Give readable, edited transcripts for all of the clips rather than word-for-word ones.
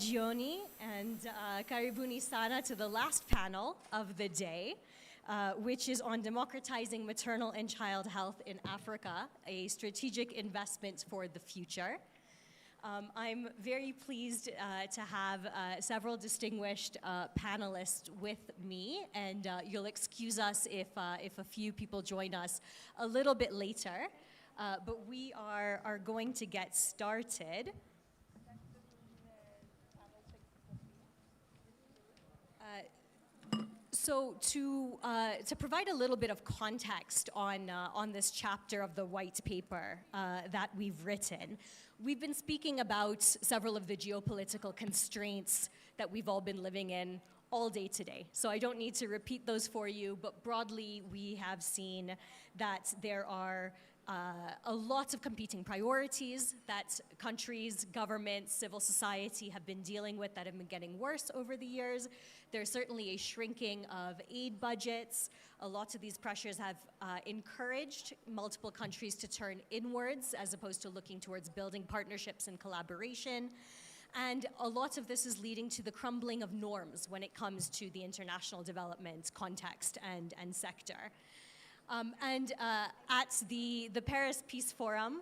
Jioni and karibuni sana to the last panel of the day, which is on democratizing maternal and child health in Africa, a strategic investment for the future. I'm very pleased to have several distinguished panelists with me, and you'll excuse us if a few people join us a little bit later, but we are going to get started. So to provide a little bit of context on this chapter of the white paper that we've written, we've been speaking about several of the geopolitical constraints that we've all been living in all day today. So I don't need to repeat those for you, but broadly we have seen that there are a lot of competing priorities that countries, governments, civil society have been dealing with that have been getting worse over the years. There's certainly a shrinking of aid budgets. A lot of these pressures have encouraged multiple countries to turn inwards as opposed to looking towards building partnerships and collaboration. And a lot of this is leading to the crumbling of norms when it comes to the international development context and sector. At the Paris Peace Forum,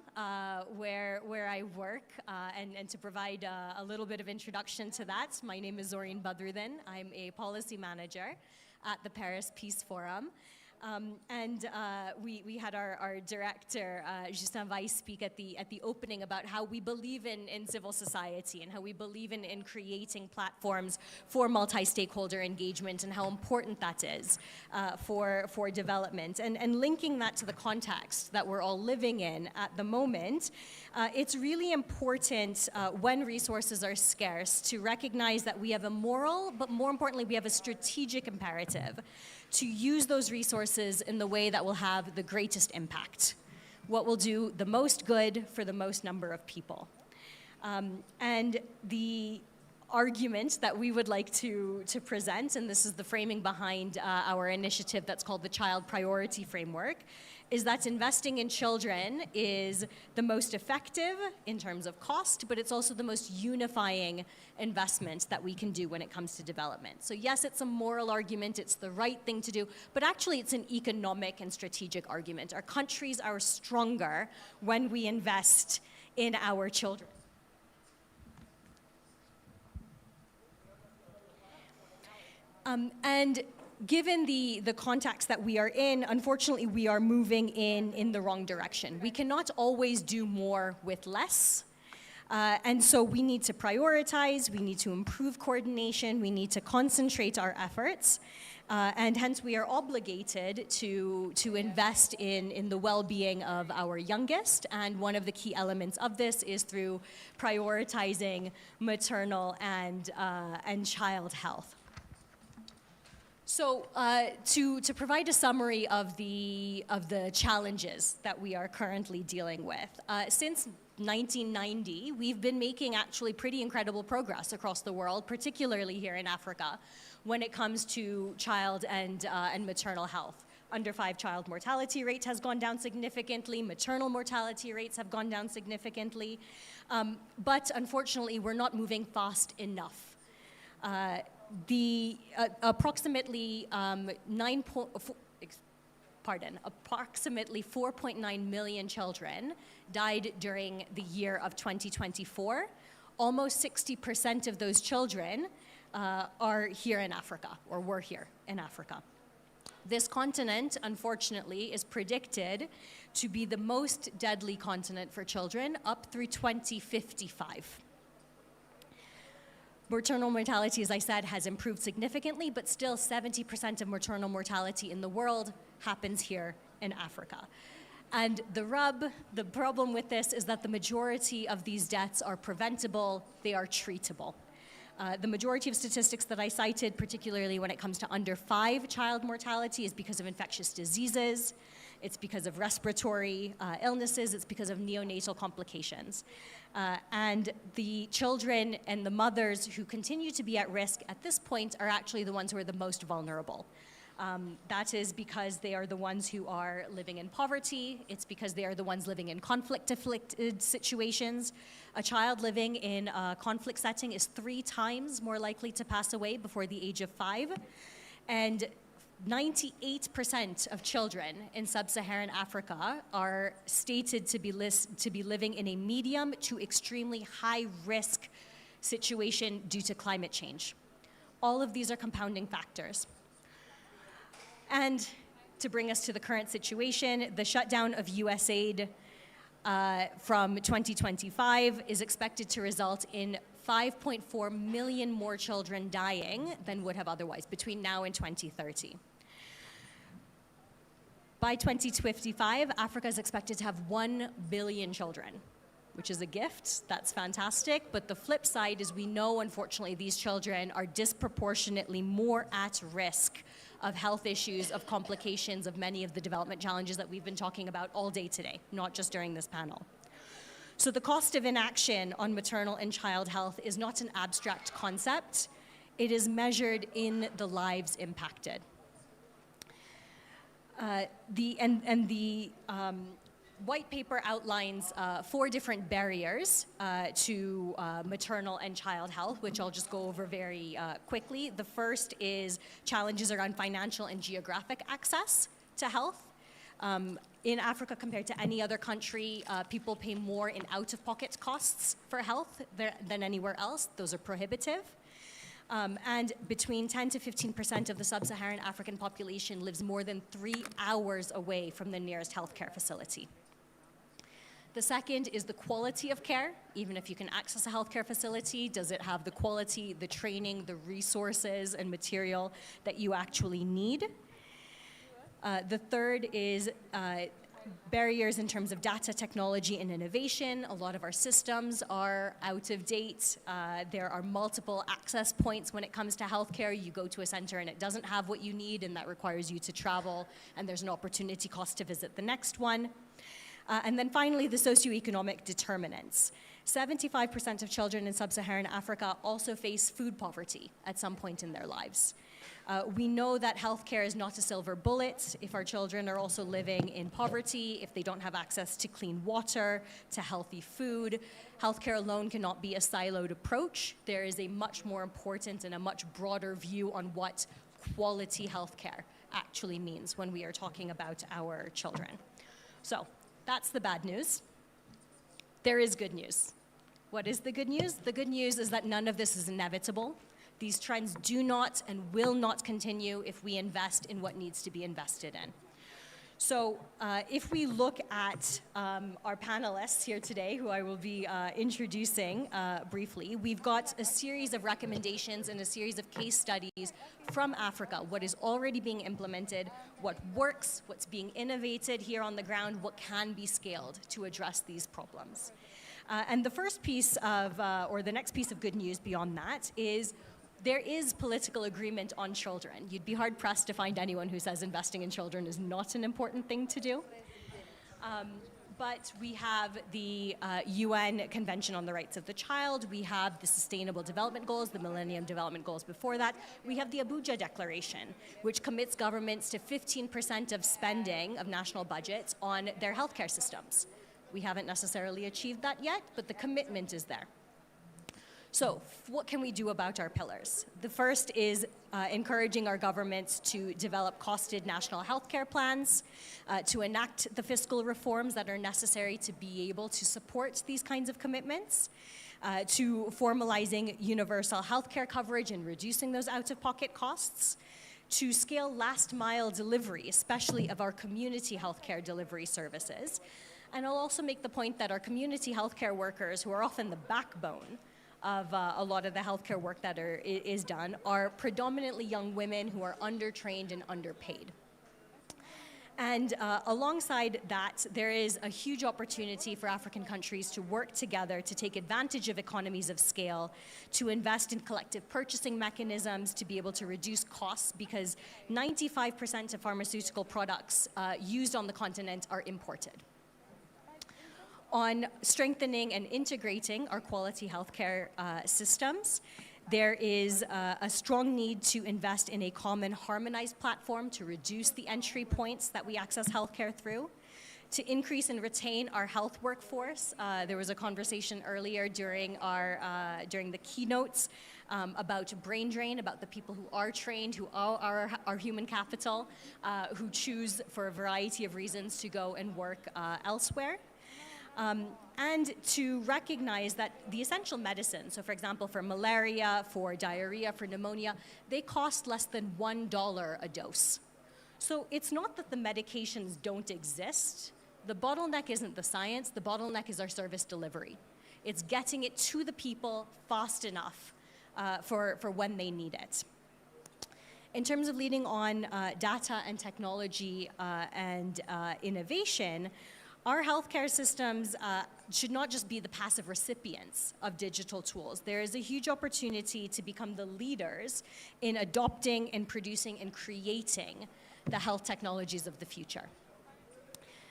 where I work, and to provide a little bit of introduction to that, my name is Zohreen Baddrudin. I'm a policy manager at the Paris Peace Forum. We had our director, Githinji, speak at the opening about how we believe in civil society and how we believe in creating platforms for multi-stakeholder engagement and how important that is for development. And linking that to the context that we're all living in at the moment, it's really important when resources are scarce to recognize that we have a moral, but more importantly, we have a strategic imperative to use those resources in the way that will have the greatest impact, what will do the most good for the most number of people. And the argument that we would like to present, and this is the framing behind our initiative that's called the Child Priority Framework, is that investing in children is the most effective in terms of cost, but it's also the most unifying investment that we can do when it comes to development. So yes, it's a moral argument, it's the right thing to do, but actually it's an economic and strategic argument. Our countries are stronger when we invest in our children. And given the context that we are in, unfortunately, we are moving in the wrong direction. We cannot always do more with less. And so we need to prioritize, we need to improve coordination, we need to concentrate our efforts. And hence we are obligated to invest in the well-being of our youngest. And one of the key elements of this is through prioritizing maternal and child health. So to provide a summary of the challenges that we are currently dealing with, since 1990, we've been making actually pretty incredible progress across the world, particularly here in Africa, when it comes to child and maternal health. Under 5 child mortality rate has gone down significantly, maternal mortality rates have gone down significantly, but unfortunately we're not moving fast enough. Approximately 4.9 million children died during the year of 2024. Almost 60% of those children are here in Africa, or were here in Africa. This continent, unfortunately, is predicted to be the most deadly continent for children up through 2055. Maternal mortality, as I said, has improved significantly, but still 70% of maternal mortality in the world happens here in Africa. And the problem with this is that the majority of these deaths are preventable, they are treatable. The majority of statistics that I cited, particularly when it comes to under 5 child mortality, is because of infectious diseases, it's because of respiratory illnesses, it's because of neonatal complications. And the children and the mothers who continue to be at risk at this point are actually the ones who are the most vulnerable. That is because they are the ones who are living in poverty. It's because they are the ones living in conflict-afflicted situations. A child living in a conflict setting is 3 times more likely to pass away before the age of 5. And 98% of children in sub-Saharan Africa are stated to be living in a medium to extremely high risk situation due to climate change. All of these are compounding factors. And to bring us to the current situation, the shutdown of US aid from 2025 is expected to result in 5.4 million more children dying than would have otherwise between now and 2030. By 2055, Africa is expected to have 1 billion children, which is a gift. That's fantastic. But the flip side is we know, unfortunately, these children are disproportionately more at risk of health issues, of complications, of many of the development challenges that we've been talking about all day today, not just during this panel. So the cost of inaction on maternal and child health is not an abstract concept. It is measured in the lives impacted. The white paper outlines 4 different barriers to maternal and child health, which I'll just go over very quickly. The first is challenges around financial and geographic access to health. In Africa, compared to any other country, people pay more in out-of-pocket costs for health than anywhere else. Those are prohibitive. And between 10 to 15% of the sub-Saharan African population lives more than 3 hours away from the nearest healthcare facility. The second is the quality of care. Even if you can access a healthcare facility, does it have the quality, the training, the resources and material that you actually need? The third is barriers in terms of data technology and innovation. A lot of our systems are out of date. There are multiple access points when it comes to healthcare. You go to a center and it doesn't have what you need, and that requires you to travel, and there's an opportunity cost to visit the next one. And then finally, the socioeconomic determinants. 75% of children in sub-Saharan Africa also face food poverty at some point in their lives. We know that healthcare is not a silver bullet. If our children are also living in poverty, if they don't have access to clean water, to healthy food, healthcare alone cannot be a siloed approach. There is a much more important and a much broader view on what quality healthcare actually means when we are talking about our children. So that's the bad news. There is good news. What is the good news? The good news is that none of this is inevitable. These trends do not and will not continue if we invest in what needs to be invested in. So if we look at our panelists here today, who I will be introducing briefly, we've got a series of recommendations and a series of case studies from Africa, what is already being implemented, what works, what's being innovated here on the ground, what can be scaled to address these problems. And the first piece of, or the next piece of good news beyond that is there is political agreement on children. You'd be hard-pressed to find anyone who says investing in children is not an important thing to do. But we have the UN Convention on the Rights of the Child. We have the Sustainable Development Goals, the Millennium Development Goals before that. We have the Abuja Declaration, which commits governments to 15% of spending of national budgets on their healthcare systems. We haven't necessarily achieved that yet, but the commitment is there. So what can we do about our pillars? The first is encouraging our governments to develop costed national health care plans, to enact the fiscal reforms that are necessary to be able to support these kinds of commitments, to formalizing universal health care coverage and reducing those out-of-pocket costs, to scale last-mile delivery, especially of our community healthcare delivery services. And I'll also make the point that our community healthcare workers, who are often the backbone of a lot of the healthcare work that is done, are predominantly young women who are undertrained and underpaid. And alongside that, there is a huge opportunity for African countries to work together to take advantage of economies of scale, to invest in collective purchasing mechanisms, to be able to reduce costs, because 95% of pharmaceutical products used on the continent are imported. On strengthening and integrating our quality healthcare systems, There is a strong need to invest in a common harmonized platform to reduce the entry points that we access healthcare through, to increase and retain our health workforce. There was a conversation earlier during the keynotes about brain drain, about the people who are trained, who are our human capital, who choose for a variety of reasons to go and work elsewhere. And to recognize that the essential medicines, so for example, for malaria, for diarrhea, for pneumonia, they cost less than $1 a dose. So it's not that the medications don't exist. The bottleneck isn't the science, the bottleneck is our service delivery. It's getting it to the people fast enough for when they need it. In terms of leading on data and technology and innovation, our healthcare systems should not just be the passive recipients of digital tools. There is a huge opportunity to become the leaders in adopting and producing and creating the health technologies of the future.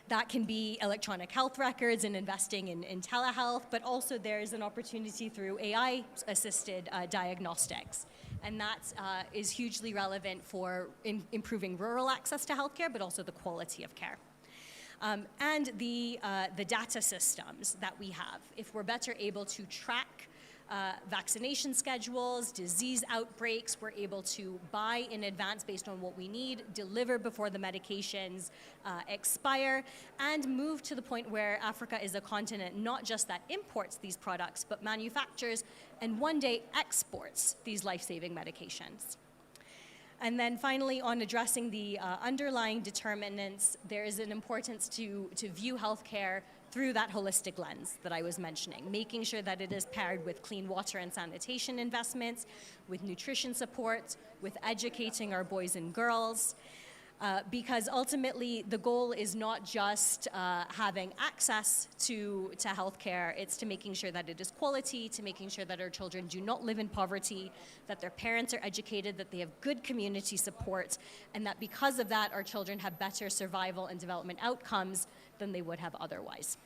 That can be electronic health records and investing in telehealth, but also there's an opportunity through AI-assisted diagnostics. And that is hugely relevant for improving rural access to healthcare, but also the quality of care. And the data systems that we have. If we're better able to track vaccination schedules, disease outbreaks, we're able to buy in advance based on what we need, deliver before the medications expire, and move to the point where Africa is a continent not just that imports these products, but manufactures and one day exports these life-saving medications. And then finally, on addressing the underlying determinants, there is an importance to view healthcare through that holistic lens that I was mentioning, making sure that it is paired with clean water and sanitation investments, with nutrition support, with educating our boys and girls, because ultimately the goal is not just having access to healthcare, it's to making sure that it is quality, to making sure that our children do not live in poverty, that their parents are educated, that they have good community support, and that because of that, our children have better survival and development outcomes than they would have otherwise.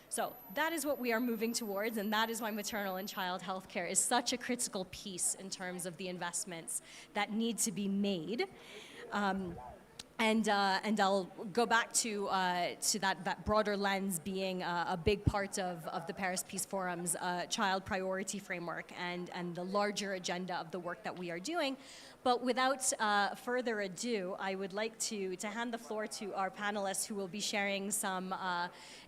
So that is what we are moving towards, and that is why maternal and child health care is such a critical piece in terms of the investments that need to be made. And I'll go back to that broader lens being a big part of the Paris Peace Forum's child priority framework and the larger agenda of the work that we are doing. But without further ado, I would like to hand the floor to our panelists who will be sharing some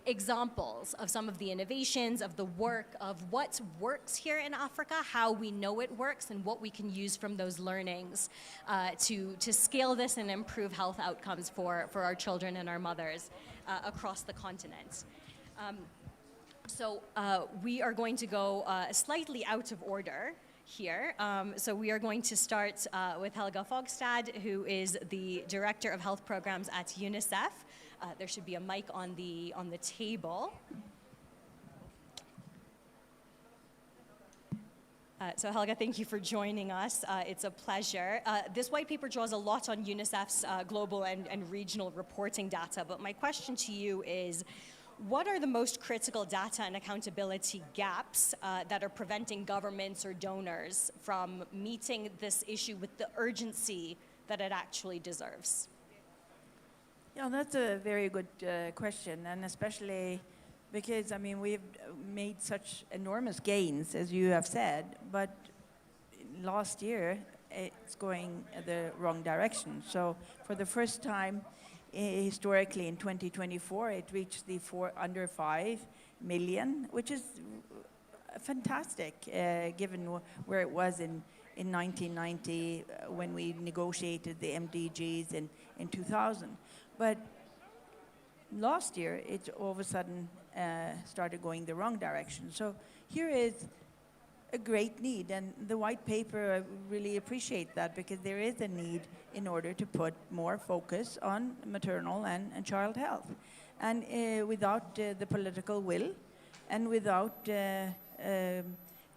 examples of some of the innovations, of the work, of what works here in Africa, how we know it works, and what we can use from those learnings to scale this and improve health outcomes for our children and our mothers across the continent. So we are going to go slightly out of order here. So we are going to start with Helga Fogstad, who is the Director of Health Programs at UNICEF. There should be a mic on the table. So Helga, thank you for joining us. It's a pleasure. This white paper draws a lot on UNICEF's global and regional reporting data, but my question to you is, what are the most critical data and accountability gaps that are preventing governments or donors from meeting this issue with the urgency that it actually deserves? Yeah, that's a very good question, and especially because, I mean, we've made such enormous gains, as you have said, but last year it's going the wrong direction. So for the first time, historically in 2024, it reached the under 5 million, which is fantastic, given where it was in 1990 when we negotiated the MDGs in 2000. But last year, it all of a sudden started going the wrong direction. So here is a great need, and the white paper, I really appreciate that, because there is a need in order to put more focus on maternal and child health. And without the political will and without the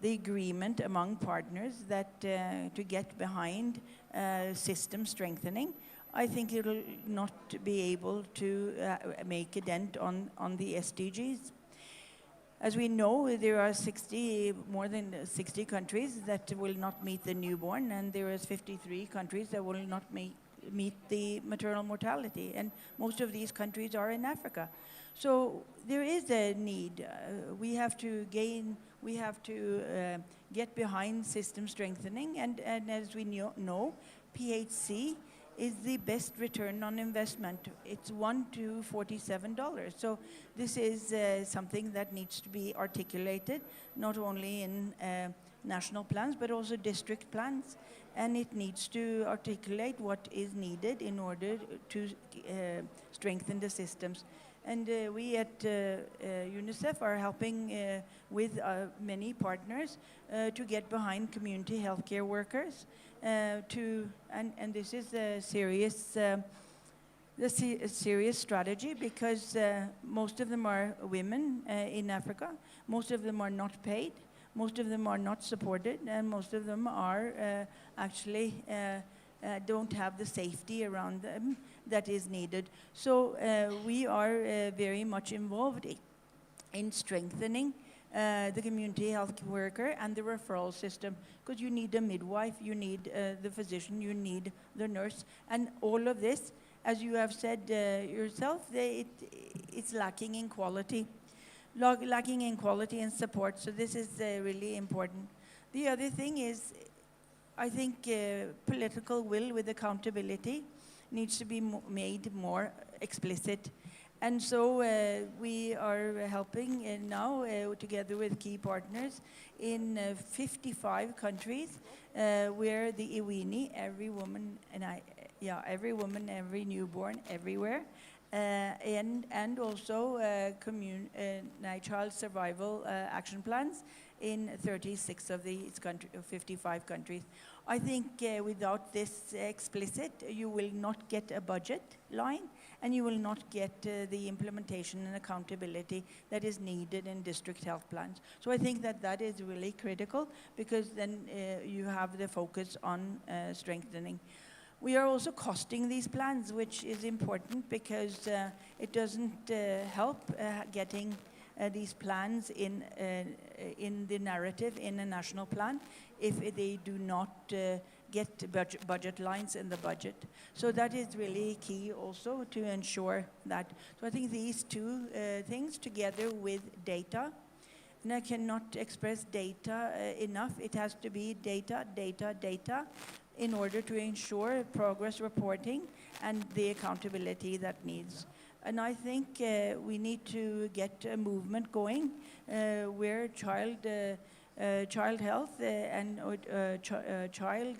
agreement among partners that to get behind system strengthening, I think it will not be able to make a dent on the SDGs. As we know, there are more than 60 countries that will not meet the newborn, and there is 53 countries that will not meet the maternal mortality. And most of these countries are in Africa. So there is a need. We have to get behind system strengthening, and as we know, PHC is the best return on investment. It's $1 to $47. So this is something that needs to be articulated, not only in national plans, but also district plans. And it needs to articulate what is needed in order to strengthen the systems. And we at UNICEF are helping with many partners to get behind community healthcare workers and this is a serious strategy because most of them are women in Africa. Most of them are not paid. Most of them are not supported, and most of them are actually don't have the safety around them that is needed. So we are very much involved in strengthening the community health worker and the referral system, because you need a midwife, you need the physician, you need the nurse, and all of this, as you have said yourself, it's lacking in quality. Lacking in quality and support, so this is really important. The other thing is, I think political will with accountability needs to be made more explicit. And so we are helping now together with key partners in 55 countries where the Iwini, every woman, every newborn, everywhere, and also child survival action plans in 36 of these 55 countries. I think without this explicit, you will not get a budget line, and you will not get the implementation and accountability that is needed in district health plans. So I think that is really critical, because then you have the focus on strengthening. We are also costing these plans, which is important because it doesn't help getting these plans in the narrative in a national plan if they do not get budget lines in the budget. So that is really key also to ensure that. So I think these two things together with data, and I cannot express data enough. It has to be data, data, data, in order to ensure progress reporting and the accountability that needs. And I think we need to get a movement going where child health and child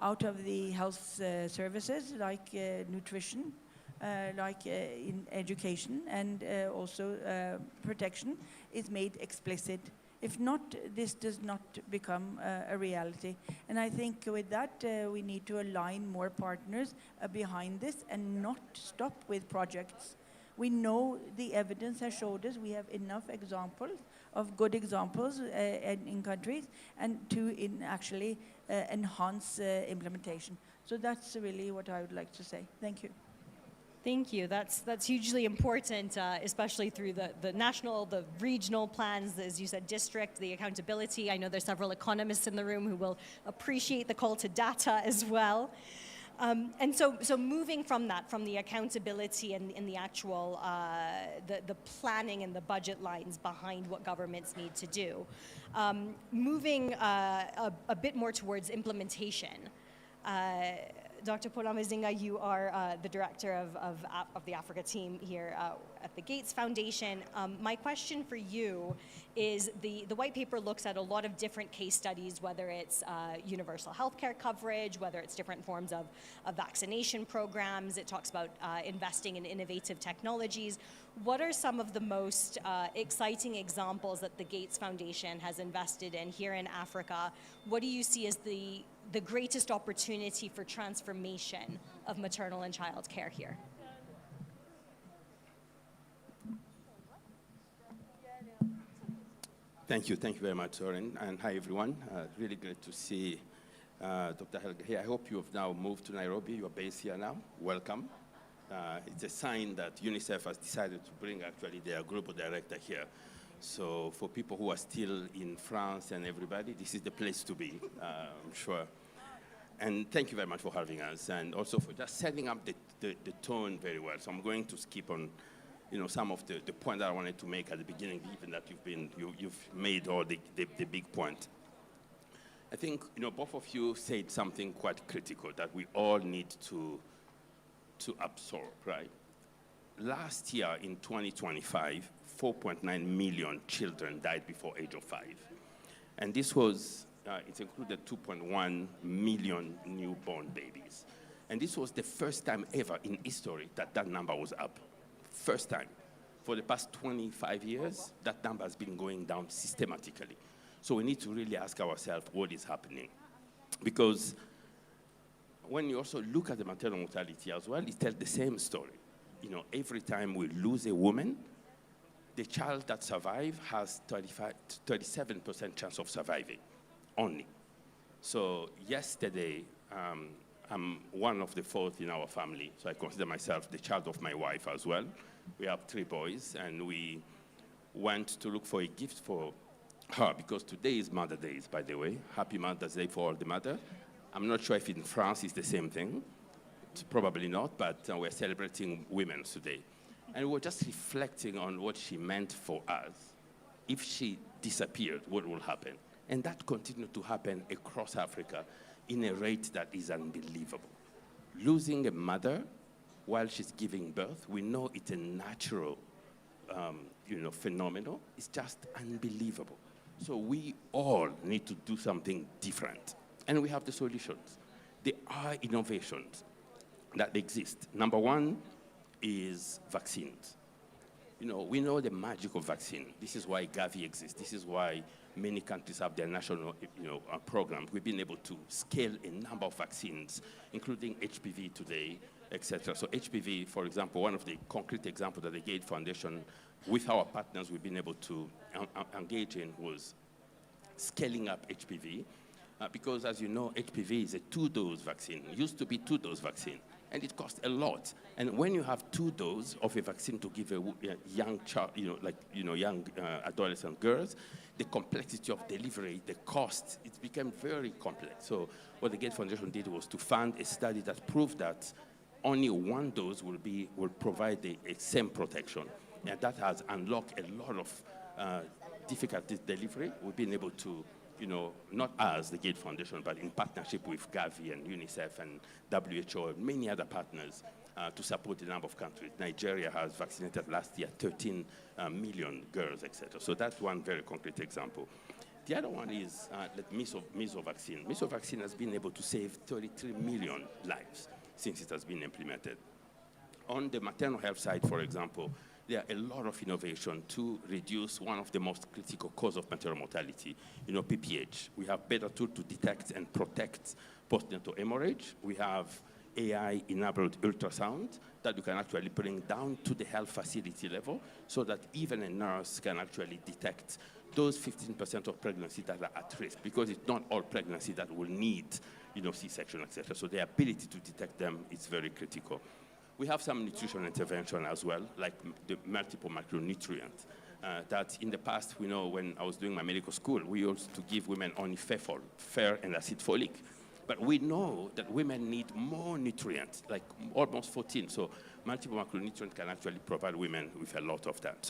out of the health services like nutrition, like in education and also protection is made explicit. If not, this does not become a reality. And I think with that, we need to align more partners behind this and not stop with projects. We know the evidence has showed us we have enough examples of good examples in countries, and to actually enhance implementation. So that's really what I would like to say. Thank you. Thank you. That's hugely important, especially through the national, the regional plans, as you said, district, the accountability. I know there's several economists in the room who will appreciate the call to data as well. And so moving from that, from the accountability and the actual, the planning and the budget lines behind what governments need to do, moving a bit more towards implementation. Dr. Paulin Basinga, you are the director of the Africa team here at the Gates Foundation. My question for you is the white paper looks at a lot of different case studies, whether it's universal healthcare coverage, whether it's different forms of vaccination programs. It talks about investing in innovative technologies. What are some of the most exciting examples that the Gates Foundation has invested in here in Africa? What do you see as the greatest opportunity for transformation of maternal and child care here? Thank you very much, Zohreen, and hi everyone. Really great to see Dr. Helga here. I hope you have now moved to Nairobi. You are based here now. Welcome. It's a sign that UNICEF has decided to bring actually their global director here. So for people who are still in France and everybody, this is the place to be, I'm sure. And thank you very much for having us, and also for just setting up the tone very well. So I'm going to skip on, some of the point that I wanted to make at the beginning, even that you've made all the big point. I think, both of you said something quite critical that we all need to absorb, right? Last year, in 2025, 4.9 million children died before age of 5. And this was, it included 2.1 million newborn babies. And this was the first time ever in history that number was up. First time. For the past 25 years, that number has been going down systematically. So we need to really ask ourselves what is happening. Because when you also look at the maternal mortality as well, it tells the same story. Every time we lose a woman, the child that survives has 37% chance of surviving, only. So yesterday, I'm one of the fourth in our family, so I consider myself the child of my wife as well. We have 3 boys, and we went to look for a gift for her, because today is Mother's Day, by the way. Happy Mother's Day for all the mother. I'm not sure if in France it's the same thing. It's probably not, but we're celebrating women today. And we're just reflecting on what she meant for us. If she disappeared, what will happen? And that continued to happen across Africa in a rate that is unbelievable. Losing a mother while she's giving birth, we know it's a natural phenomenon. It's just unbelievable. So we all need to do something different. And we have the solutions. There are innovations that exist. Number one is vaccines. We know the magic of vaccine. This is why Gavi exists. This is why many countries have their national programs. We've been able to scale a number of vaccines, including HPV today, etc. So HPV, for example, one of the concrete examples that the Gates Foundation, with our partners, we've been able to engage in was scaling up HPV, because as you know, HPV is a 2-dose vaccine. It used to be 2-dose vaccine, and it costs a lot. And when you have 2 doses of a vaccine to give a young child, young adolescent girls, the complexity of delivery, the cost, it became very complex. So what the Gates Foundation did was to fund a study that proved that only 1 dose will provide the same protection. And that has unlocked a lot of difficulties delivery. We've been able to, not as the Gates Foundation, but in partnership with Gavi and UNICEF and WHO and many other partners to support a number of countries. Nigeria has vaccinated last year 13 million girls, etc. So that's one very concrete example. The other one is the measles vaccine. Measles vaccine has been able to save 33 million lives since it has been implemented. On the maternal health side, for example, there are a lot of innovation to reduce one of the most critical causes of maternal mortality, PPH. We have better tools to detect and protect postnatal hemorrhage. We have AI-enabled ultrasound that you can actually bring down to the health facility level so that even a nurse can actually detect those 15% of pregnancy that are at risk, because it's not all pregnancy that will need, C-section, etc. So the ability to detect them is very critical. We have some nutrition intervention as well, like the multiple macronutrients. That in the past, we know when I was doing my medical school, we used to give women only fer and acid folic. But we know that women need more nutrients, like almost 14. So multiple macronutrients can actually provide women with a lot of that.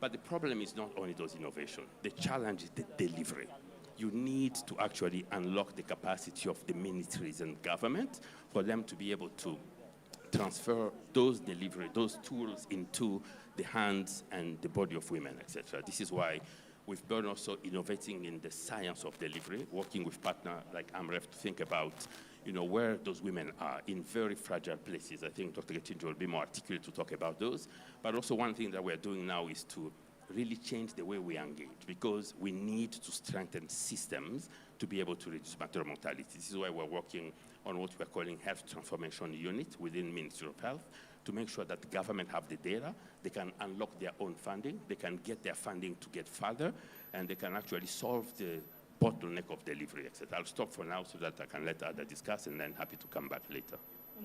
But the problem is not only those innovations. The challenge is the delivery. You need to actually unlock the capacity of the ministries and government for them to be able to transfer those tools into the hands and the body of women, etc. This is why we've been also innovating in the science of delivery, working with partners like AMREF to think about, where those women are in very fragile places. I think Dr. Githinji will be more articulate to talk about those. But also one thing that we're doing now is to really change the way we engage, because we need to strengthen systems to be able to reduce maternal mortality. This is why we're working on what we're calling Health Transformation Unit within Ministry of Health, to make sure that the government have the data, they can unlock their own funding, they can get their funding to get further, and they can actually solve the bottleneck of delivery, etc. I'll stop for now so that I can let others discuss, and then happy to come back later.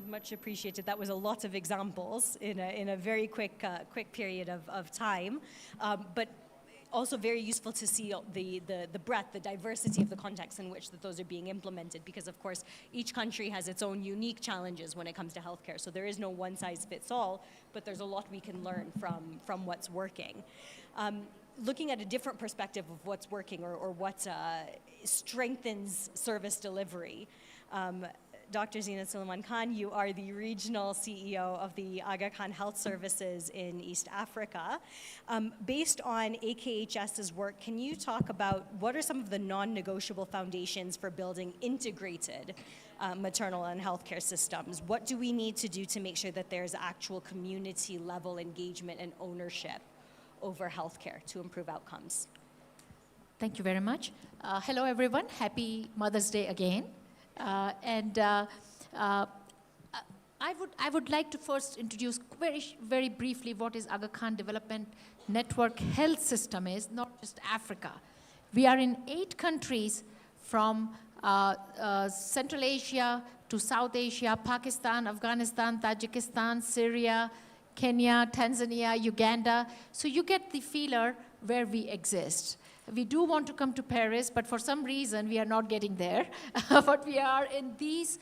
Much appreciated. That was a lot of examples in a very quick period of time. But also very useful to see the breadth, the diversity of the context in which that those are being implemented, because of course each country has its own unique challenges when it comes to healthcare. So there is no one size fits all, but there's a lot we can learn from what's working. Looking at a different perspective of what's working or what strengthens service delivery. Dr. Zeenat Sulaiman Khan, you are the regional CEO of the Aga Khan Health Services in East Africa. Based on AKHS's work, can you talk about what are some of the non-negotiable foundations for building integrated maternal and healthcare systems? What do we need to do to make sure that there's actual community level engagement and ownership over healthcare to improve outcomes? Thank you very much. Hello, everyone. Happy Mother's Day again. I would like to first introduce very briefly what is Aga Khan Development Network Health System is, not just Africa. We are in 8 countries from Central Asia to South Asia, Pakistan, Afghanistan, Tajikistan, Syria, Kenya, Tanzania, Uganda. So you get the feeler where we exist. We do want to come to Paris, but for some reason we are not getting there. But we are in these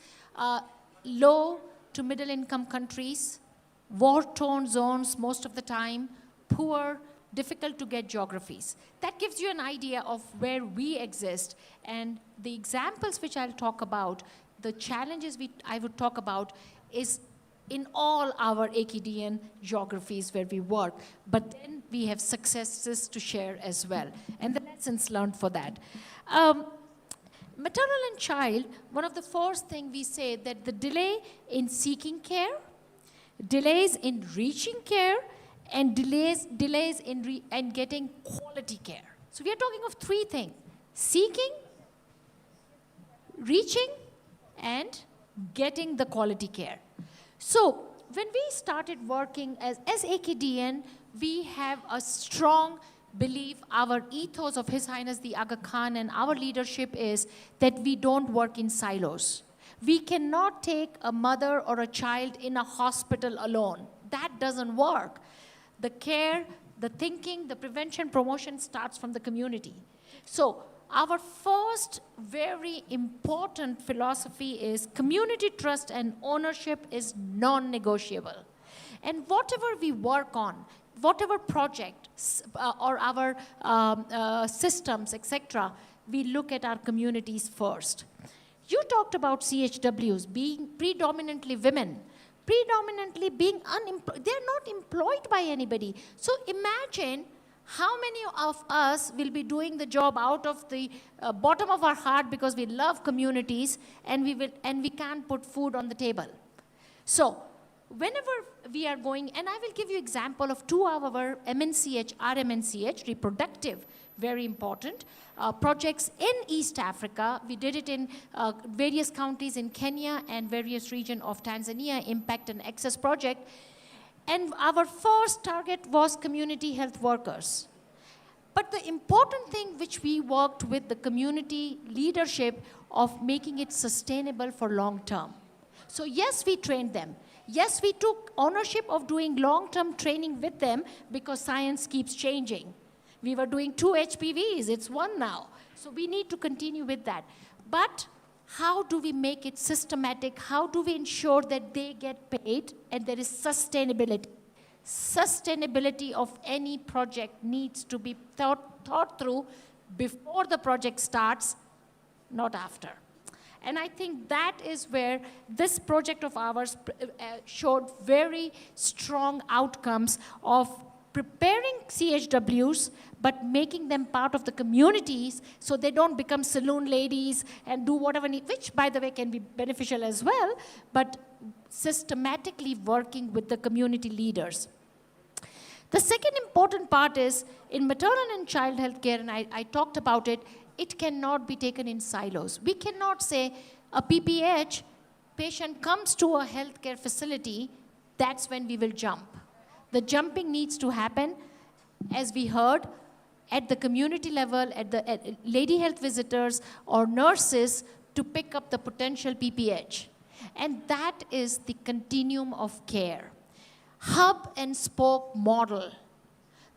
low to middle income countries, war-torn zones most of the time, poor, difficult to get geographies. That gives you an idea of where we exist, and the examples which I'll talk about, the challenges I would talk about is in all our AKDN geographies where we work, but then we have successes to share as well, and the lessons learned for that. Maternal and child, one of the first things we say that the delay in seeking care, delays in reaching care, and delays in getting quality care. So we are talking of 3 things: seeking, reaching, and getting the quality care. So when we started working as AKDN, we have a strong belief, our ethos of His Highness the Aga Khan and our leadership is that we don't work in silos. We cannot take a mother or a child in a hospital alone. That doesn't work. The care, the thinking, the prevention, promotion starts from the community. So our first very important philosophy is community trust and ownership is non-negotiable. And whatever we work on, whatever project or our systems, etc., we look at our communities first. You talked about CHWs being predominantly women, predominantly being unemployed. They're not employed by anybody. So imagine how many of us will be doing the job out of the bottom of our heart because we love communities and we can't put food on the table. So whenever we are going, and I will give you example of 2 of our RMNCH, reproductive, very important, projects in East Africa. We did it in various counties in Kenya and various regions of Tanzania, Impact and Access Project. And our first target was community health workers. But the important thing which we worked with the community leadership of making it sustainable for long term. So yes, we trained them. Yes, we took ownership of doing long-term training with them because science keeps changing. We were doing 2 HPVs, it's 1 now. So we need to continue with that. But how do we make it systematic? How do we ensure that they get paid and there is sustainability? Sustainability of any project needs to be thought through before the project starts, not after. And I think that is where this project of ours showed very strong outcomes of preparing CHWs, but making them part of the communities so they don't become saloon ladies and do whatever need, which, by the way, can be beneficial as well, but systematically working with the community leaders. The second important part is in maternal and child health care, and I talked about it, it cannot be taken in silos. We cannot say a PPH patient comes to a healthcare facility, that's when we will jump. The jumping needs to happen, as we heard, at the community level, at lady health visitors or nurses to pick up the potential PPH. And that is the continuum of care. Hub and spoke model.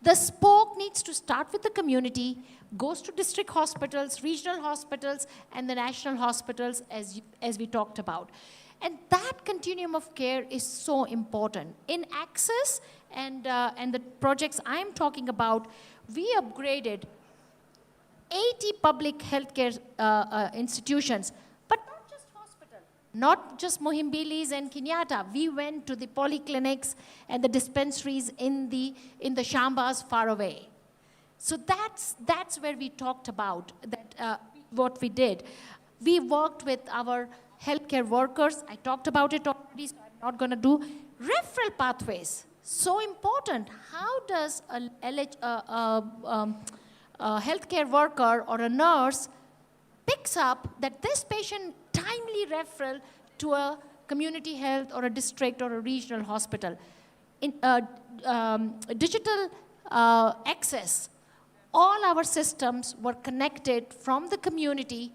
The spoke needs to start with the community, goes to district hospitals, regional hospitals, and the national hospitals, as we talked about. And that continuum of care is so important. In access and the projects I'm talking about, we upgraded 80 public healthcare institutions, but not just hospital, not just Muhimbilis and Kenyatta. We went to the polyclinics and the dispensaries in the shambas far away. So that's where we talked about that, what we did. We worked with our healthcare workers. I talked about it already, so I'm not going to do. Referral pathways, so important. How does a healthcare worker or a nurse picks up that this patient timely referral to a community health or a district or a regional hospital? In digital access, all our systems were connected from the community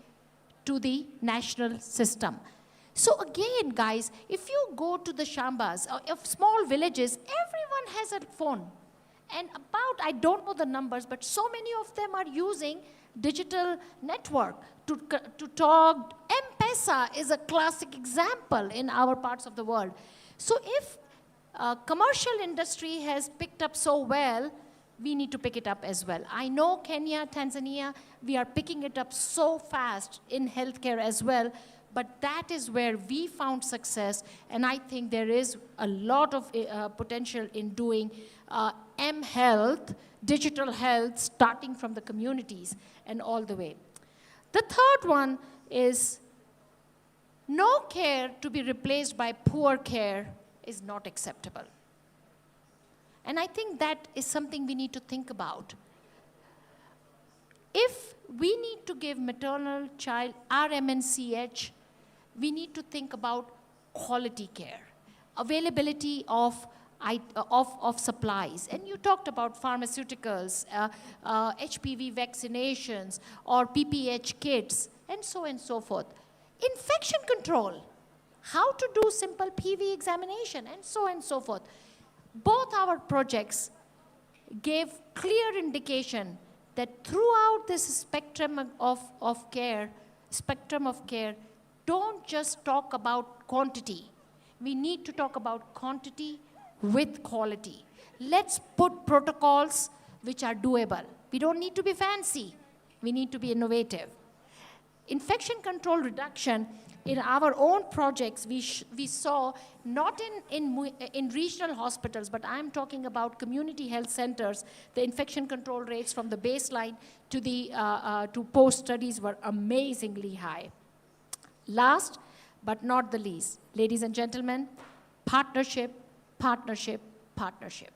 to the national system. So again, guys, if you go to the shambas of small villages, everyone has a phone. And I don't know the numbers, but so many of them are using digital network to talk. M-Pesa is a classic example in our parts of the world. So if commercial industry has picked up so well, we need to pick it up as well. I know Kenya, Tanzania, we are picking it up so fast in healthcare as well, but that is where we found success, and I think there is a lot of potential in doing M-Health, digital health, starting from the communities and all the way. The third one is no care to be replaced by poor care is not acceptable. And I think that is something we need to think about. If we need to give maternal, child, RMNCH, we need to think about quality care, availability of supplies. And you talked about pharmaceuticals, HPV vaccinations, or PPH kits, and so forth. Infection control, how to do simple PV examination, and so forth. Both our projects gave clear indication that throughout this spectrum of care, don't just talk about quantity. We need to talk about quantity with quality. Let's put protocols which are doable. We don't need to be fancy. We need to be innovative. Infection control reduction, in our own projects, we saw, not in regional hospitals, but I'm talking about community health centers, the infection control rates from the baseline to post studies were amazingly high. Last but not the least, ladies and gentlemen, partnership, partnership, partnership.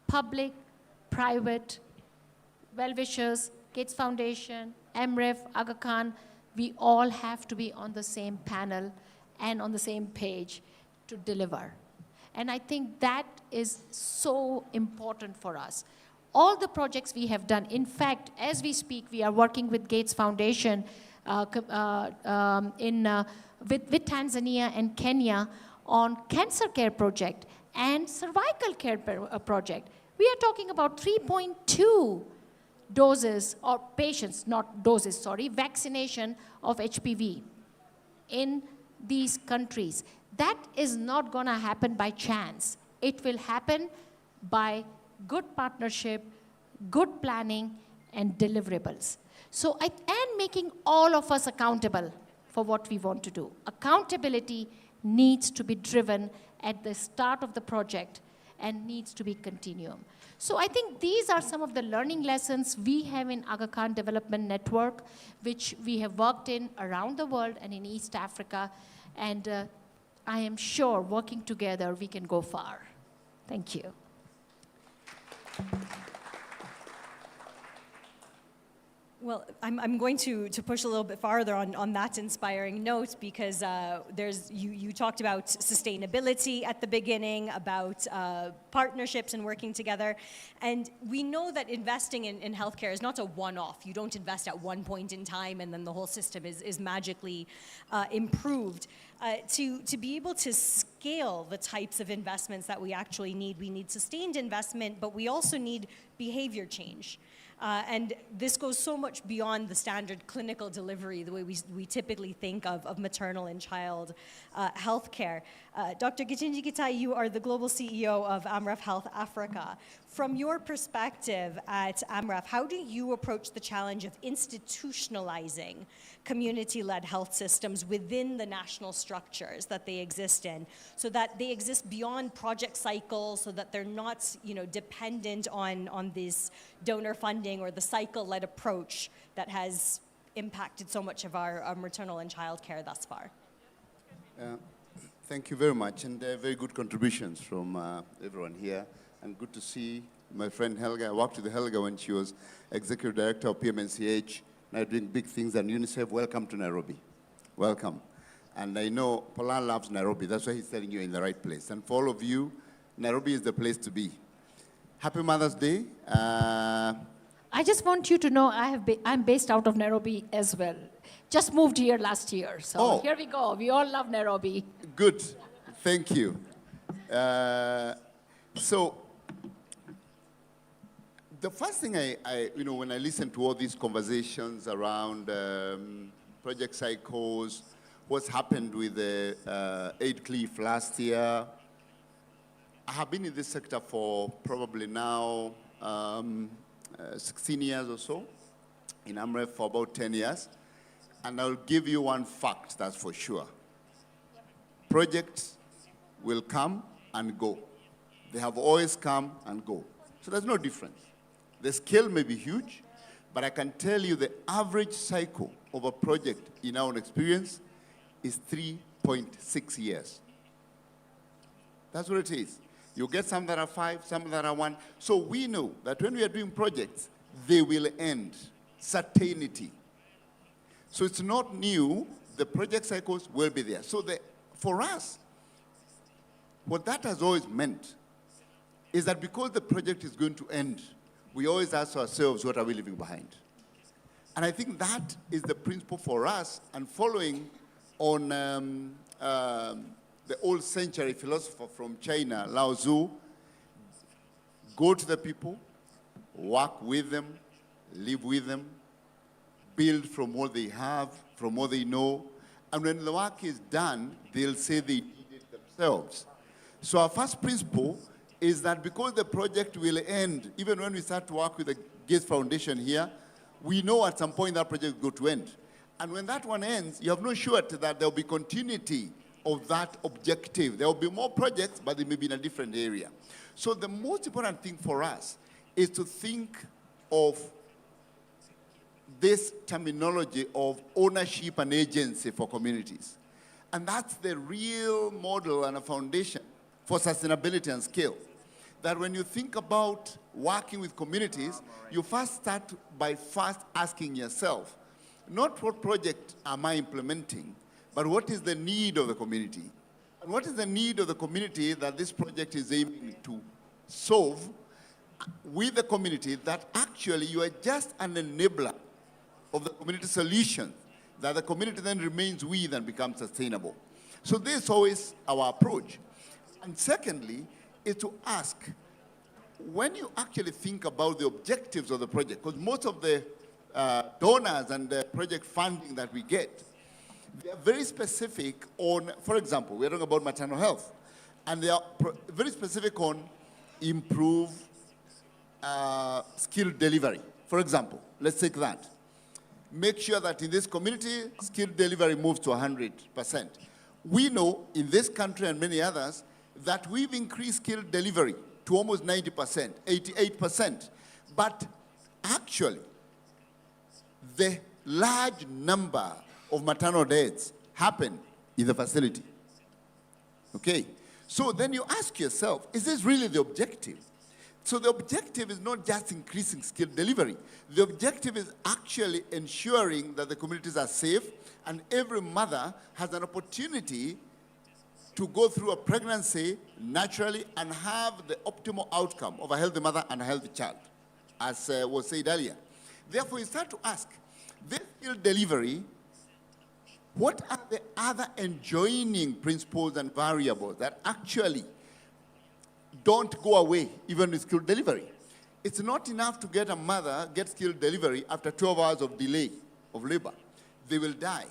Public, private, well-wishers, Gates Foundation, MREF, Aga Khan, we all have to be on the same panel and on the same page to deliver. And I think that is so important for us. All the projects we have done, in fact, as we speak, we are working with Gates Foundation with Tanzania and Kenya on cancer care project and cervical care project. We are talking about 3.2 doses or patients, not doses, sorry, vaccination of HPV in these countries. That is not going to happen by chance. It will happen by good partnership, good planning, and deliverables. So, and making all of us accountable for what we want to do. Accountability needs to be driven at the start of the project and needs to be continuum. So I think these are some of the learning lessons we have in Aga Khan Development Network, which we have worked in around the world and in East Africa. And I am sure working together, we can go far. Thank you. Well, I'm going to push a little bit farther on that inspiring note, because you talked about sustainability at the beginning, about partnerships and working together. And we know that investing in healthcare is not a one-off. You don't invest at one point in time and then the whole system is magically improved. To be able to scale scale the types of investments that we actually need. We need sustained investment, but we also need behavior change. And this goes so much beyond the standard clinical delivery, the way we typically think of maternal and child health care. Dr. Githinji Gitahi, you are the global CEO of AMREF Health Africa. From your perspective at AMREF, how do you approach the challenge of institutionalizing community-led health systems within the national structures that they exist in, so that they exist beyond project cycles, so that they're not, dependent on this donor funding or the cycle-led approach that has impacted so much of our maternal and child care thus far? Thank you very much, and very good contributions from everyone here. And good to see my friend Helga. I worked with Helga when she was Executive Director of PMNCH, now doing big things at UNICEF. Welcome to Nairobi. Welcome. And I know Paulin loves Nairobi. That's why he's telling you in the right place. And for all of you, Nairobi is the place to be. Happy Mother's Day. I just want you to know I'm based out of Nairobi as well. Just moved here last year, so here we go. We all love Nairobi. Good. Thank you. So the first thing when I listen to all these conversations around project cycles, what's happened with the aid cliff last year, I have been in this sector for probably now 16 years or so, in AMREF for about 10 years. And I'll give you one fact, that's for sure. Projects will come and go. They have always come and go. So there's no difference. The scale may be huge, but I can tell you the average cycle of a project in our experience is 3.6 years. That's what it is. You get some that are 5, some that are 1. So we know that when we are doing projects, they will end. Certainty. So it's not new. The project cycles will be there. So for us, what that has always meant is that because the project is going to end, we always ask ourselves, what are we leaving behind? And I think that is the principle for us, and following on the old century philosopher from China, Lao Tzu, go to the people, work with them, live with them, build from what they have, from what they know, and when the work is done, they'll say they did it themselves. So our first principle is that because the project will end, even when we start to work with the Gates Foundation here, we know at some point that project will go to end. And when that one ends, you have no surety that there will be continuity of that objective. There will be more projects, but they may be in a different area. So the most important thing for us is to think of this terminology of ownership and agency for communities. And that's the real model and a foundation for sustainability and scale. That when you think about working with communities, you first start by asking yourself, not what project am I implementing, but what is the need of the community? And what is the need of the community that this project is aiming to solve with the community, that actually you are just an enabler of the community solution, that the community then remains with and becomes sustainable. So this is always our approach. And secondly, is to ask, when you actually think about the objectives of the project, because most of the donors and the project funding that we get, they are very specific on, for example, we're talking about maternal health, and they are very specific on improve skill delivery. For example, let's take that. Make sure that in this community, skill delivery moves to 100%. We know in this country and many others that we've increased skill delivery to almost 90%, 88%. But actually, the large number of maternal deaths happen in the facility. Okay? So then you ask yourself, is this really the objective? So the objective is not just increasing skill delivery. The objective is actually ensuring that the communities are safe and every mother has an opportunity to go through a pregnancy naturally and have the optimal outcome of a healthy mother and a healthy child, as was said earlier. Therefore, you start to ask, this skill delivery what are the other enjoining principles and variables that actually don't go away even with skilled delivery? It's not enough to get a mother get skilled delivery after 12 hours of delay of labor. They will die.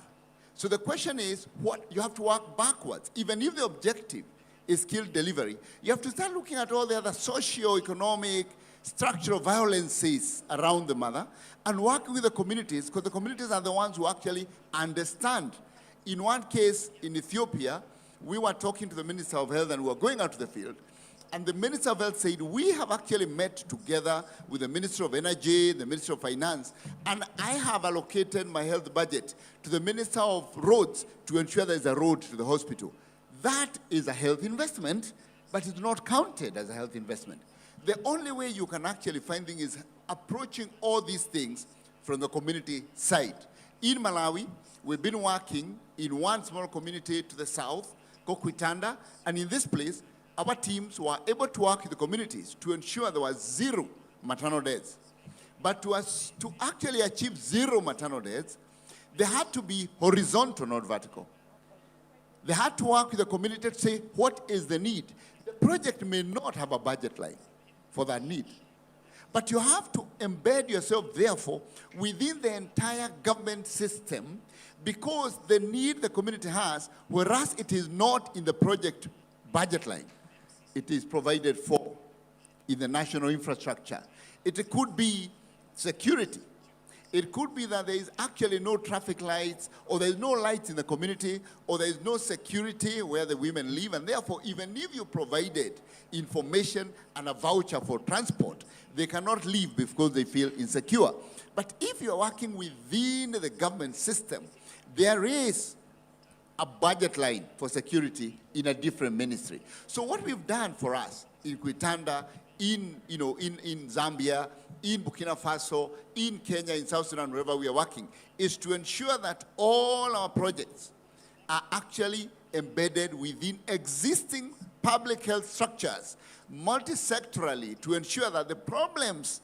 So the question is, what you have to work backwards. Even if the objective is skilled delivery, you have to start looking at all the other socio-economic, structural violences around the mother and work with the communities, because the communities are the ones who actually understand. In one case in Ethiopia, we were talking to the Minister of Health and we were going out to the field, and the Minister of Health said, we have actually met together with the Minister of Energy, the Minister of Finance, and I have allocated my health budget to the Minister of Roads to ensure there is a road to the hospital. That is a health investment, but it's not counted as a health investment. The only way you can actually find things is approaching all these things from the community side. In Malawi, we've been working in one small community to the south, Kokwitanda, and in this place, our teams were able to work with the communities to ensure there was 0 maternal deaths. But to actually achieve 0 maternal deaths, they had to be horizontal, not vertical. They had to work with the community to say, what is the need? The project may not have a budget line for that need. But you have to embed yourself, therefore, within the entire government system, because the need the community has, whereas it is not in the project budget line, it is provided for in the national infrastructure. It could be security. It could be that there is actually no traffic lights, or there is no lights in the community, or there is no security where the women live, and therefore, even if you provided information and a voucher for transport, they cannot leave because they feel insecure. But if you're working within the government system, there is a budget line for security in a different ministry. So what we've done for us in Kwitanda, in Zambia, in Burkina Faso, in Kenya, in South Sudan, wherever we are working, is to ensure that all our projects are actually embedded within existing public health structures, multi-sectorally, to ensure that the problems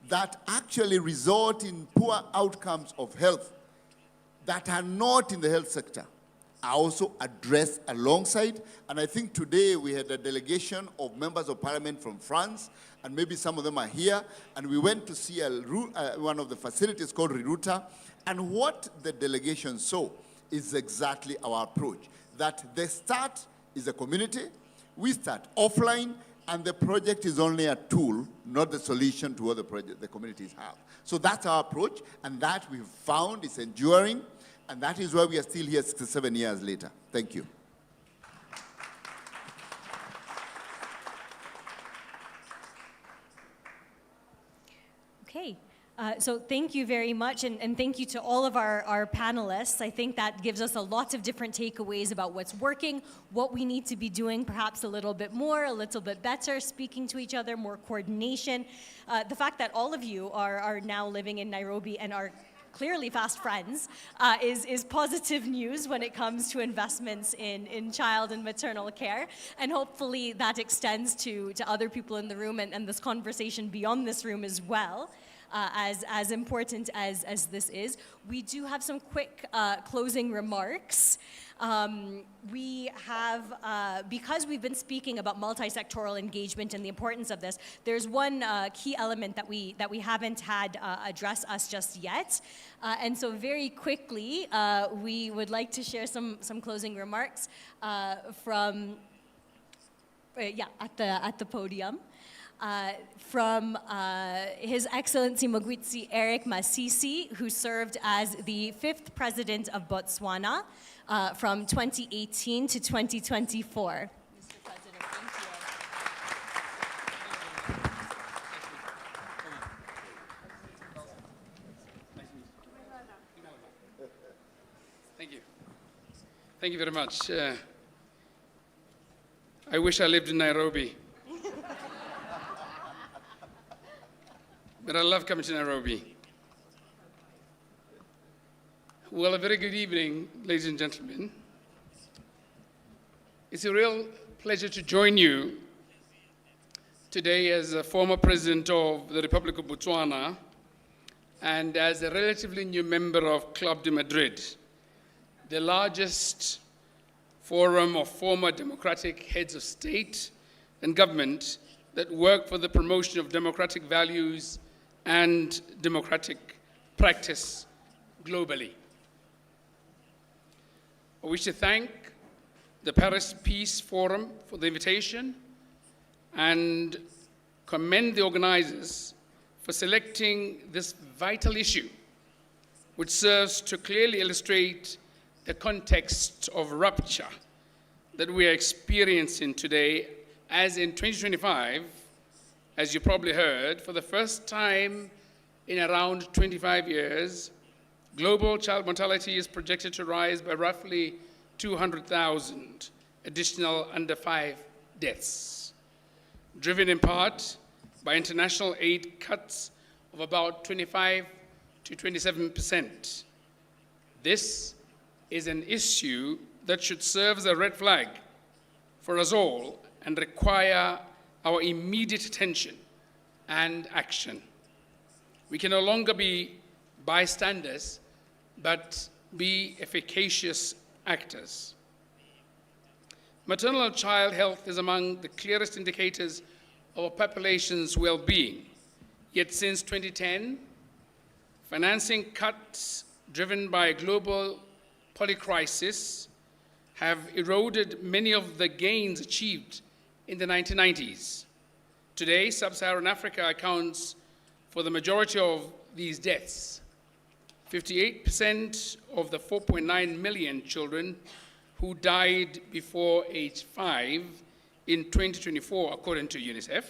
that actually result in poor outcomes of health that are not in the health sector are also addressed alongside. And I think today we had a delegation of members of parliament from France, and maybe some of them are here, and we went to see one of the facilities called Riruta, and what the delegation saw is exactly our approach, that the start is the community, we start offline, and the project is only a tool, not the solution to what the communities have. So that's our approach, and that we've found is enduring, and that is why we are still here 67 years later. Thank you. Okay. So thank you very much, and thank you to all of our panelists. I think that gives us a lot of different takeaways about what's working, what we need to be doing perhaps a little bit more, a little bit better, speaking to each other, more coordination. The fact that all of you are now living in Nairobi and are clearly fast friends is positive news when it comes to investments in child and maternal care. And hopefully that extends to other people in the room and this conversation beyond this room as well. As important as this is. We do have some quick closing remarks. We have, because we've been speaking about multi-sectoral engagement and the importance of this, there's one key element that we haven't had address us just yet. And so very quickly, we would like to share some closing remarks from, at the podium. From His Excellency Mokgweetsi Eric Masisi, who served as the 5th President of Botswana from 2018 to 2024. Mr. President, thank you. Thank you very much. I wish I lived in Nairobi. But I love coming to Nairobi. Well, a very good evening, ladies and gentlemen. It's a real pleasure to join you today as a former president of the Republic of Botswana and as a relatively new member of Club de Madrid, the largest forum of former democratic heads of state and government that work for the promotion of democratic values and democratic practice globally. I wish to thank the Paris Peace Forum for the invitation and commend the organizers for selecting this vital issue, which serves to clearly illustrate the context of rupture that we are experiencing today, as in 2025, as you probably heard, for the first time in around 25 years, global child mortality is projected to rise by roughly 200,000 additional under 5 deaths, driven in part by international aid cuts of about 25 to 27%. This is an issue that should serve as a red flag for us all and require our immediate attention and action. We can no longer be bystanders, but be efficacious actors. Maternal and child health is among the clearest indicators of a population's well-being. Yet since 2010, financing cuts driven by a global polycrisis have eroded many of the gains achieved in the 1990s. Today, sub-Saharan Africa accounts for the majority of these deaths. 58% of the 4.9 million children who died before age 5 in 2024, according to UNICEF.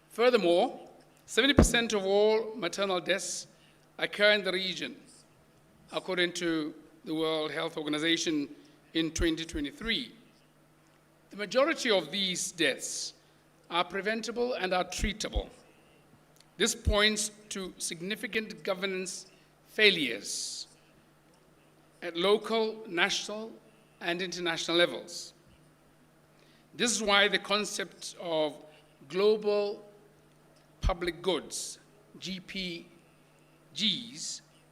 Furthermore, 70% of all maternal deaths occur in the region, according to the World Health Organization in 2023. The majority of these deaths are preventable and are treatable. This points to significant governance failures at local, national, and international levels. This is why the concept of global public goods, GPGs,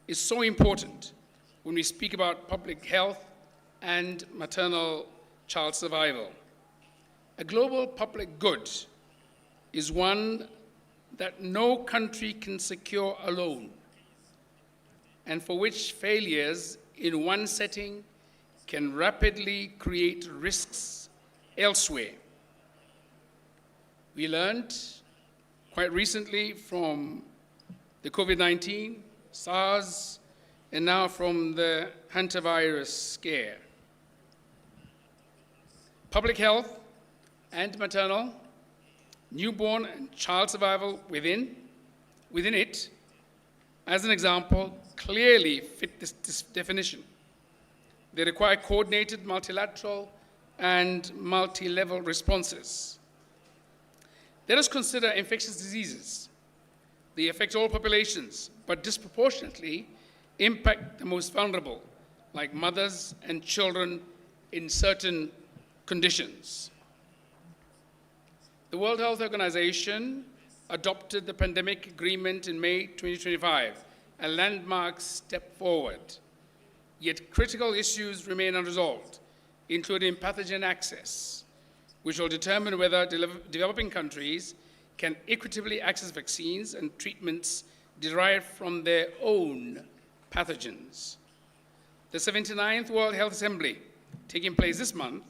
is so important when we speak about public health and maternal child survival. A global public good is one that no country can secure alone, and for which failures in one setting can rapidly create risks elsewhere. We learned quite recently from the COVID-19, SARS, and now from the hantavirus scare. Public health and maternal, newborn and child survival within it, as an example, clearly fit this definition. They require coordinated, multilateral, and multi-level responses. Let us consider infectious diseases. They affect all populations, but disproportionately impact the most vulnerable, like mothers and children in certain conditions. The World Health Organization adopted the pandemic agreement in May 2025, a landmark step forward. Yet critical issues remain unresolved, including pathogen access, which will determine whether developing countries can equitably access vaccines and treatments derived from their own pathogens. The 79th World Health Assembly, taking place this month,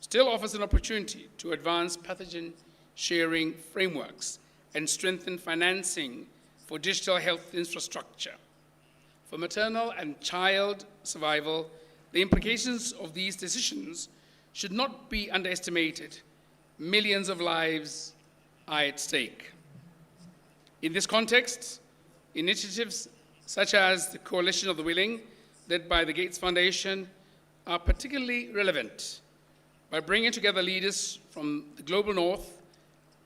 still offers an opportunity to advance pathogen sharing frameworks and strengthen financing for digital health infrastructure. For maternal and child survival, the implications of these decisions should not be underestimated. Millions of lives are at stake. In this context, initiatives such as the Coalition of the Willing, led by the Gates Foundation, are particularly relevant by bringing together leaders from the global north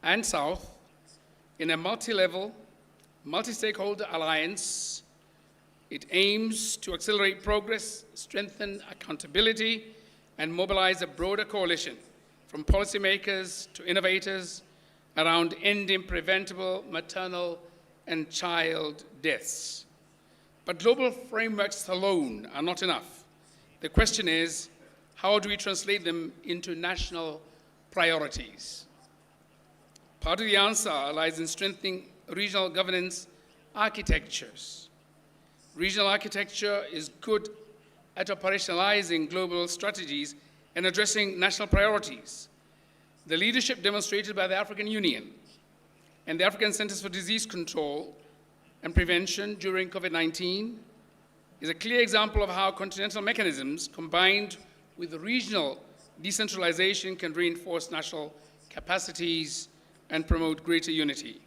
and south in a multi-level, multi-stakeholder alliance. It aims to accelerate progress, strengthen accountability, and mobilize a broader coalition from policymakers to innovators around ending preventable maternal and child deaths. But global frameworks alone are not enough. The question is, how do we translate them into national priorities? Part of the answer lies in strengthening regional governance architectures. Regional architecture is good at operationalizing global strategies and addressing national priorities. The leadership demonstrated by the African Union and the African Centers for Disease Control and Prevention during COVID-19 is a clear example of how continental mechanisms combined with regional decentralization can reinforce national capacities and promote greater equity.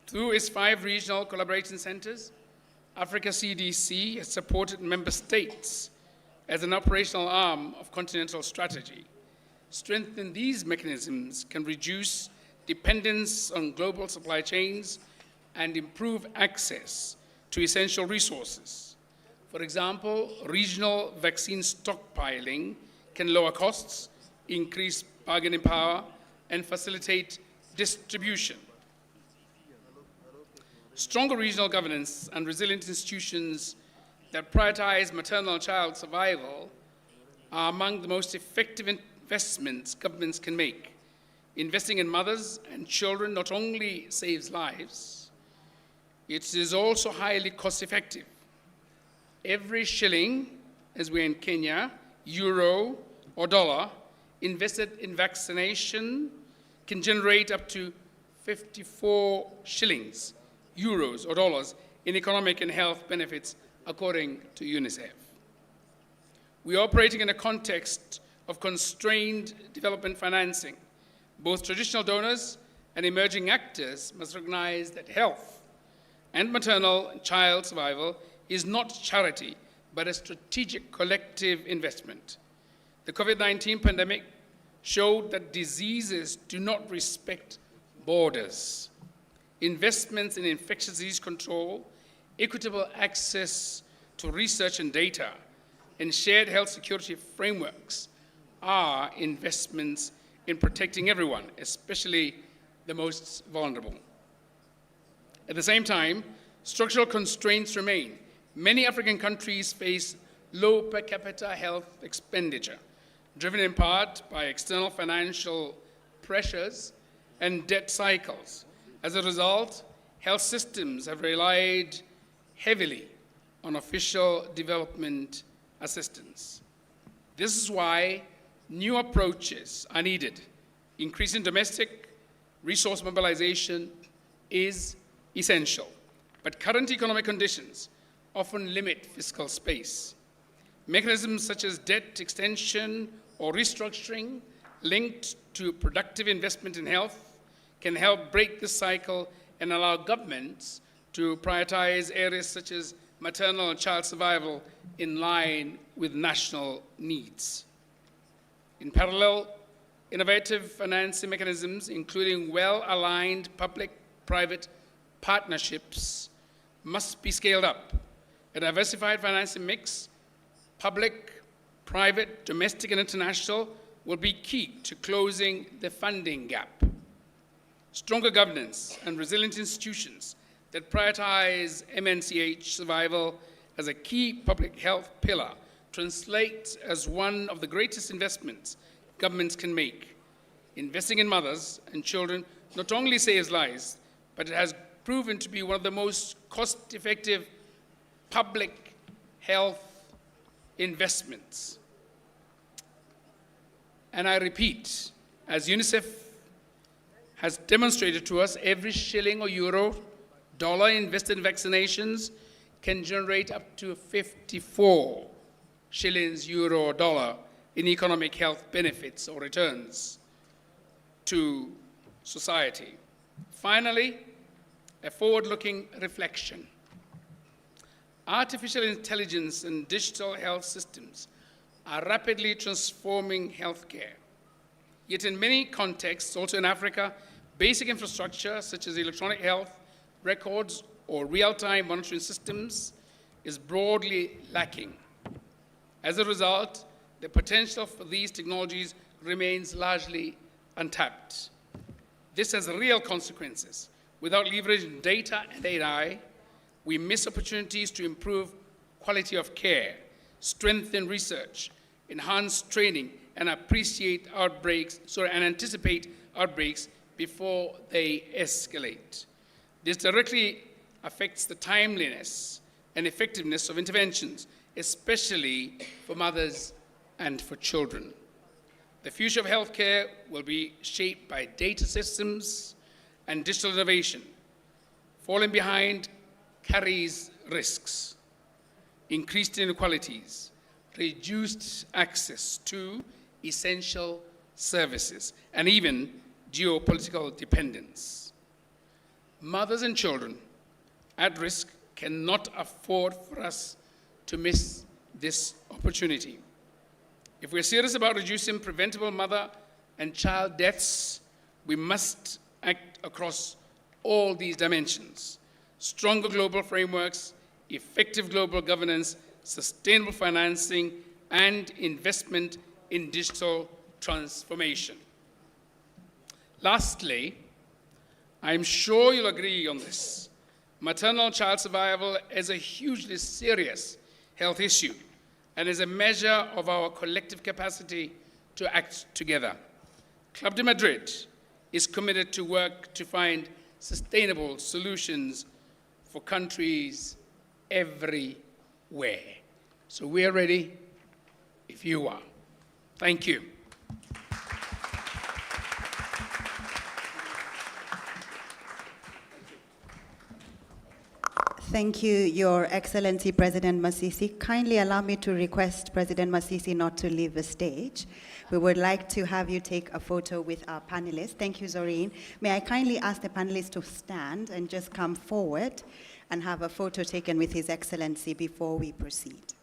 Through its 5 regional collaboration centers, Africa CDC has supported member states as an operational arm of continental strategy. Strengthening these mechanisms can reduce dependence on global supply chains and improve access to essential resources. For example, regional vaccine stockpiling can lower costs, increase bargaining power, and facilitate distribution. Stronger regional governance and resilient institutions that prioritize maternal and child survival are among the most effective investments governments can make. Investing in mothers and children not only saves lives, it is also highly cost-effective. Every shilling, as we're in Kenya, euro or dollar, invested in vaccination can generate up to 54 shillings, euros or dollars in economic and health benefits, according to UNICEF. We are operating in a context of constrained development financing. Both traditional donors and emerging actors must recognize that health and maternal and child survival is not charity, but a strategic collective investment. The COVID-19 pandemic showed that diseases do not respect borders. Investments in infectious disease control, equitable access to research and data, and shared health security frameworks are investments in protecting everyone, especially the most vulnerable. At the same time, structural constraints remain. Many African countries face low per capita health expenditure, driven in part by external financial pressures and debt cycles. As a result, health systems have relied heavily on official development assistance. This is why new approaches are needed. Increasing domestic resource mobilization is essential, but current economic conditions often limit fiscal space. Mechanisms such as debt extension or restructuring linked to productive investment in health can help break this cycle and allow governments to prioritize areas such as maternal and child survival in line with national needs. In parallel, innovative financing mechanisms, including well-aligned public-private partnerships, must be scaled up. A diversified financing mix, public, private, domestic, and international, will be key to closing the funding gap. Stronger governance and resilient institutions that prioritize MNCH survival as a key public health pillar translate as one of the greatest investments governments can make. Investing in mothers and children not only saves lives, but it has proven to be one of the most cost-effective public health investments. And I repeat, as UNICEF has demonstrated to us, every shilling or euro, dollar invested in vaccinations can generate up to 54 shillings, euro, or dollar in economic health benefits or returns to society. Finally, a forward-looking reflection. Artificial intelligence and digital health systems are rapidly transforming healthcare. Yet in many contexts, also in Africa, basic infrastructure such as electronic health records or real-time monitoring systems is broadly lacking. As a result, the potential for these technologies remains largely untapped. This has real consequences Without leveraging data and AI, we miss opportunities to improve quality of care, strengthen research, enhance training, and anticipate outbreaks before they escalate. This directly affects the timeliness and effectiveness of interventions, especially for mothers and for children. The future of healthcare will be shaped by data systems and digital innovation. Falling behind carries risks, increased inequalities, reduced access to essential services, and even geopolitical dependence. Mothers and children at risk cannot afford for us to miss this opportunity. If we're serious about reducing preventable mother and child deaths, we must act across all these dimensions. Stronger global frameworks, effective global governance, sustainable financing, and investment in digital transformation. Lastly, I'm sure you'll agree on this. Maternal child survival is a hugely serious health issue and is a measure of our collective capacity to act together. Club de Madrid is committed to work to find sustainable solutions for countries everywhere. So we're ready if you are. Thank you. Thank you, Your Excellency President Masisi. Kindly allow me to request President Masisi not to leave the stage. We would like to have you take a photo with our panelists. Thank you, Zohreen. May I kindly ask the panelists to stand and just come forward and have a photo taken with His Excellency before we proceed.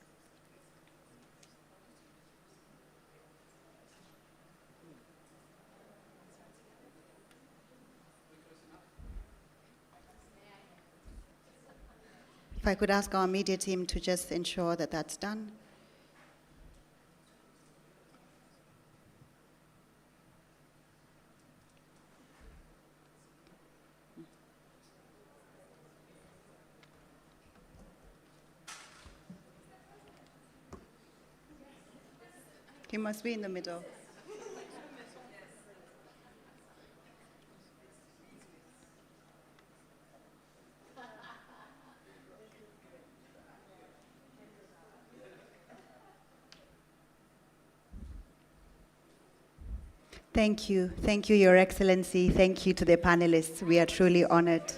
If I could ask our media team to just ensure that that's done. He must be in the middle. Thank you, Your Excellency. Thank you to the panelists. We are truly honored.